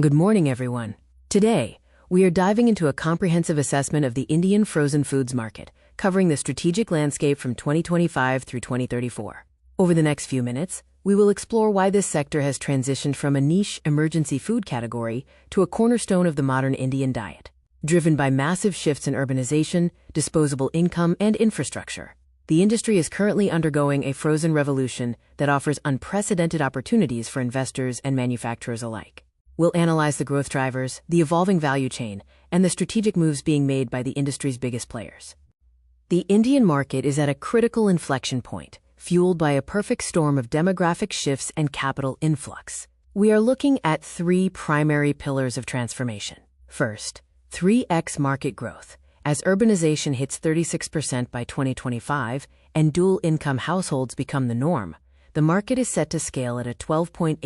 Good morning, everyone. Today, we are diving into a comprehensive assessment of the Indian frozen foods market, covering the strategic landscape from 2025 through 2034. Over the next few minutes, we will explore why this sector has transitioned from a niche emergency food category to a cornerstone of the modern Indian diet. Driven by massive shifts in urbanization, disposable income, and infrastructure, the industry is currently undergoing a frozen revolution that offers unprecedented opportunities for investors and manufacturers alike. We'll analyze the growth drivers, the evolving value chain, and the strategic moves being made by the industry's biggest players. The Indian market is at a critical inflection point, fueled by a perfect storm of demographic shifts and capital influx. We are looking at three primary pillars of transformation. First, 3x market growth. As urbanization hits 36% by 2025 and dual-income households become the norm, the market is set to scale at a 12.86%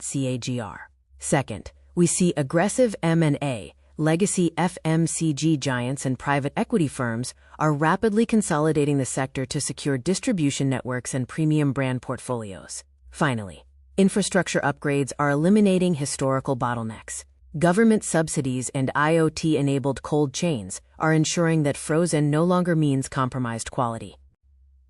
CAGR. Second, we see aggressive M&A. Legacy FMCG giants and private equity firms are rapidly consolidating the sector to secure distribution networks and premium brand portfolios. Finally, infrastructure upgrades are eliminating historical bottlenecks. Government subsidies and IoT-enabled cold chains are ensuring that frozen no longer means compromised quality.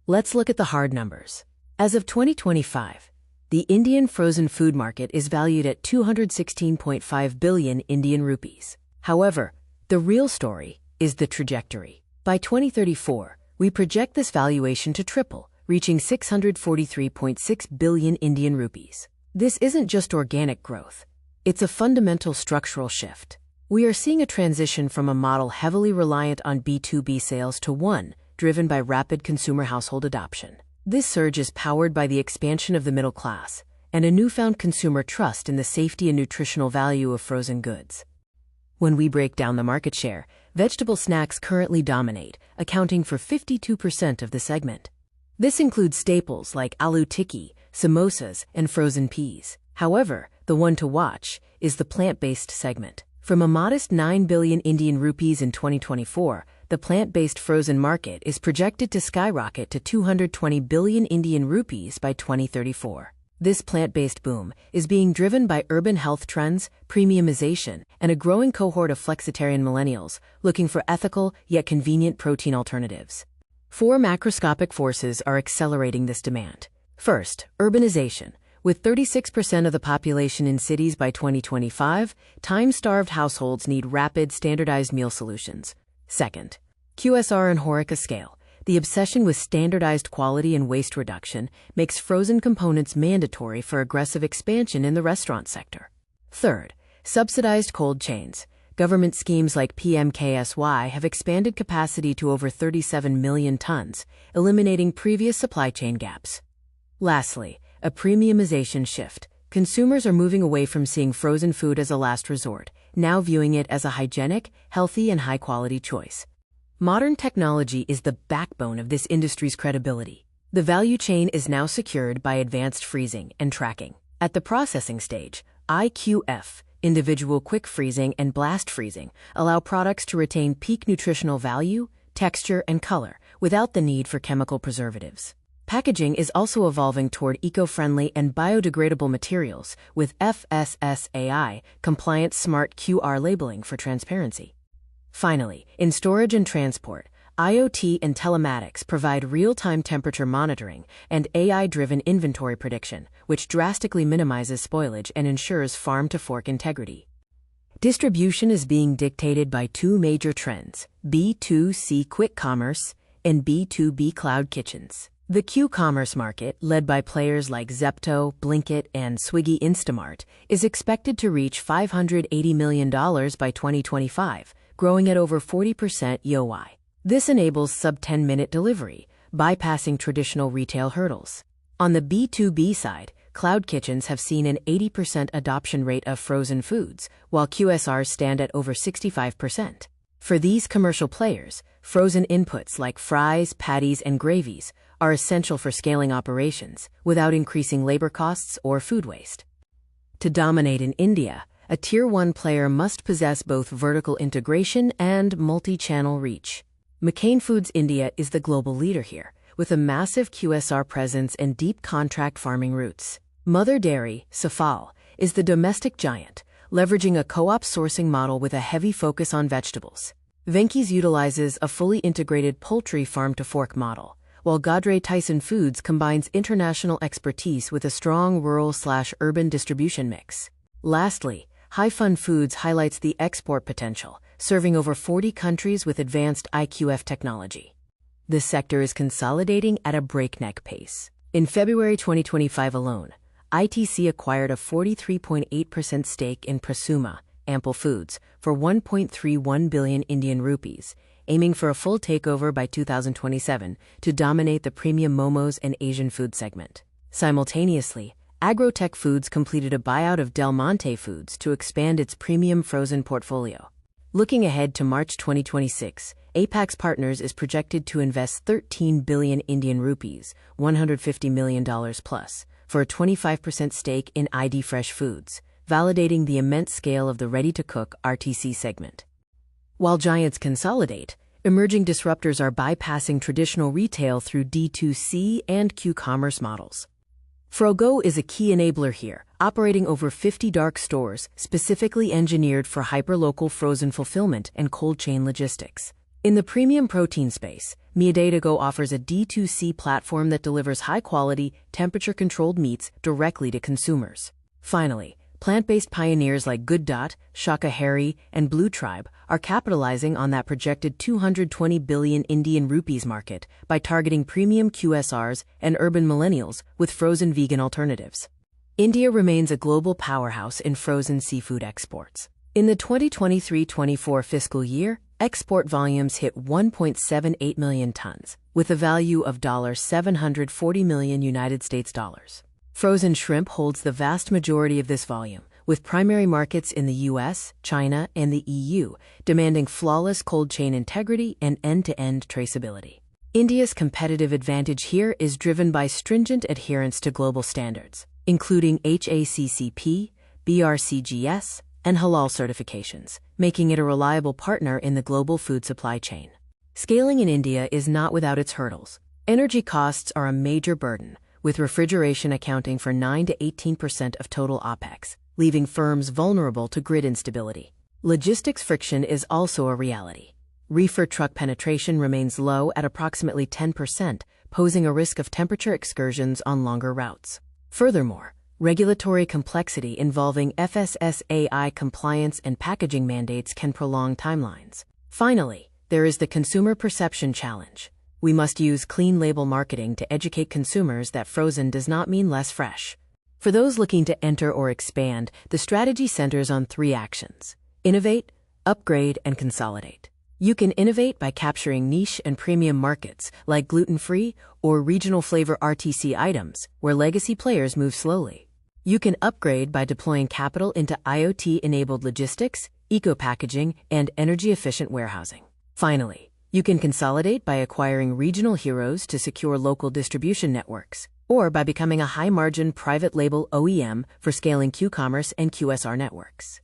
Let's look at the hard numbers. As of 2025, the Indian frozen food market is valued at 216.5 billion Indian rupees. However, the real story is the trajectory. By 2034, we project this valuation to triple, reaching 643.6 billion Indian rupees. This isn't just organic growth. It's a fundamental structural shift. We are seeing a transition from a model heavily reliant on B2B sales to one driven by rapid consumer household adoption. This surge is powered by the expansion of the middle class and a newfound consumer trust in the safety and nutritional value of frozen goods. When we break down the market share, vegetable snacks currently dominate, accounting for 52% of the segment. This includes staples like aloo tikki, samosas, and frozen peas. However, the one to watch is the plant-based segment. From a modest 9 billion Indian rupees in 2024, the plant-based frozen market is projected to skyrocket to 220 billion Indian rupees by 2034. This plant-based boom is being driven by urban health trends, premiumization, and a growing cohort of flexitarian millennials looking for ethical yet convenient protein alternatives. Four macroscopic forces are accelerating this demand. First, urbanization. With 36% of the population in cities by 2025, time-starved households need rapid, standardized meal solutions. Second, QSR and HoReCa scale. The obsession with standardized quality and waste reduction makes frozen components mandatory for aggressive expansion in the restaurant sector. Third, subsidized cold chains. Government schemes like PMKSY have expanded capacity to over 37 million tons, eliminating previous supply chain gaps. Lastly, a premiumization shift. Consumers are moving away from seeing frozen food as a last resort, now viewing it as a hygienic, healthy, and high-quality choice. Modern technology is the backbone of this industry's credibility. The value chain is now secured by advanced freezing and tracking. At the processing stage, IQF, individual quick freezing and blast freezing, allow products to retain peak nutritional value, texture, and color without the need for chemical preservatives. Packaging is also evolving toward eco-friendly and biodegradable materials with FSSAI, compliant smart QR labeling for transparency. Finally, in storage and transport, IoT and telematics provide real-time temperature monitoring and AI-driven inventory prediction, which drastically minimizes spoilage and ensures farm-to-fork integrity. Distribution is being dictated by two major trends: B2C quick commerce and B2B cloud kitchens. The Q-commerce market, led by players like Zepto, Blinkit, and Swiggy Instamart, is expected to reach $580 million by 2025, growing at over 40% YoY. This enables sub-10-minute delivery, bypassing traditional retail hurdles. On the B2B side, cloud kitchens have seen an 80% adoption rate of frozen foods, while QSRs stand at over 65%. For these commercial players, frozen inputs like fries, patties, and gravies are essential for scaling operations without increasing labor costs or food waste. To dominate in India, a Tier 1 player must possess both vertical integration and multi-channel reach. McCain Foods India is the global leader here, with a massive QSR presence and deep contract farming roots. Mother Dairy, Safal, is the domestic giant, leveraging a co-op sourcing model with a heavy focus on vegetables. Venky's utilizes a fully integrated poultry farm-to-fork model, while Godrej Tyson Foods combines international expertise with a strong rural/urban distribution mix. Lastly, Hi-Fun Foods highlights the export potential, serving over 40 countries with advanced IQF technology. This sector is consolidating at a breakneck pace. In February 2025 alone, ITC acquired a 43.8% stake in Prasuma, Ample Foods, for 1.31 billion Indian rupees, aiming for a full takeover by 2027 to dominate the premium momos and Asian food segment. Simultaneously, Agrotech Foods completed a buyout of Del Monte Foods to expand its premium frozen portfolio. Looking ahead to March 2026, Apex Partners is projected to invest 13 billion Indian rupees, $150 million plus, for a 25% stake in ID Fresh Foods, validating the immense scale of the ready-to-cook RTC segment. While giants consolidate, emerging disruptors are bypassing traditional retail through D2C and Q-commerce models. Frogo is a key enabler here, operating over 50 dark stores specifically engineered for hyperlocal frozen fulfillment and cold chain logistics. In the premium protein space, Meodatago offers a D2C platform that delivers high-quality, temperature-controlled meats directly to consumers. Finally, plant-based pioneers like Good Dot, Shakahari, and Blue Tribe are capitalizing on that projected 220 billion Indian rupees market by targeting premium QSRs and urban millennials with frozen vegan alternatives. India remains a global powerhouse in frozen seafood exports. In the 2023-24 fiscal year, export volumes hit 1.78 million tons, with a value of $740 million United States dollars. Frozen shrimp holds the vast majority of this volume, with primary markets in the US, China, and the EU demanding flawless cold chain integrity and end-to-end traceability. India's competitive advantage here is driven by stringent adherence to global standards, including HACCP, BRCGS, and halal certifications, making it a reliable partner in the global food supply chain. Scaling in India is not without its hurdles. Energy costs are a major burden, with refrigeration accounting for 9 to 18% of total OPEX, leaving firms vulnerable to grid instability. Logistics friction is also a reality. Reefer truck penetration remains low at approximately 10%, posing a risk of temperature excursions on longer routes. Furthermore, regulatory complexity involving FSSAI compliance and packaging mandates can prolong timelines. Finally, there is the consumer perception challenge. We must use clean label marketing to educate consumers that frozen does not mean less fresh. For those looking to enter or expand, the strategy centers on 3 actions: innovate, upgrade, and consolidate. You can innovate by capturing niche and premium markets like gluten-free or regional flavor RTC items, where legacy players move slowly. You can upgrade by deploying capital into IoT-enabled logistics, eco-packaging, and energy-efficient warehousing. Finally, you can consolidate by acquiring regional heroes to secure local distribution networks, or by becoming a high-margin private label OEM for scaling Q-commerce and QSR networks.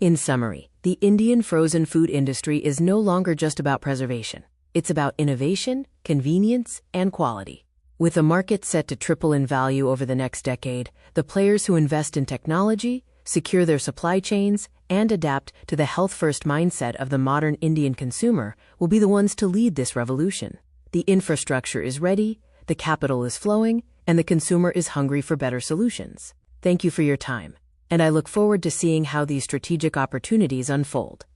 In summary, the Indian frozen food industry is no longer just about preservation. It's about innovation, convenience, and quality. With the market set to triple in value over the next decade, the players who invest in technology, secure their supply chains, and adapt to the health-first mindset of the modern Indian consumer will be the ones to lead this revolution. The infrastructure is ready, the capital is flowing, and the consumer is hungry for better solutions. Thank you for your time, and I look forward to seeing how these strategic opportunities unfold.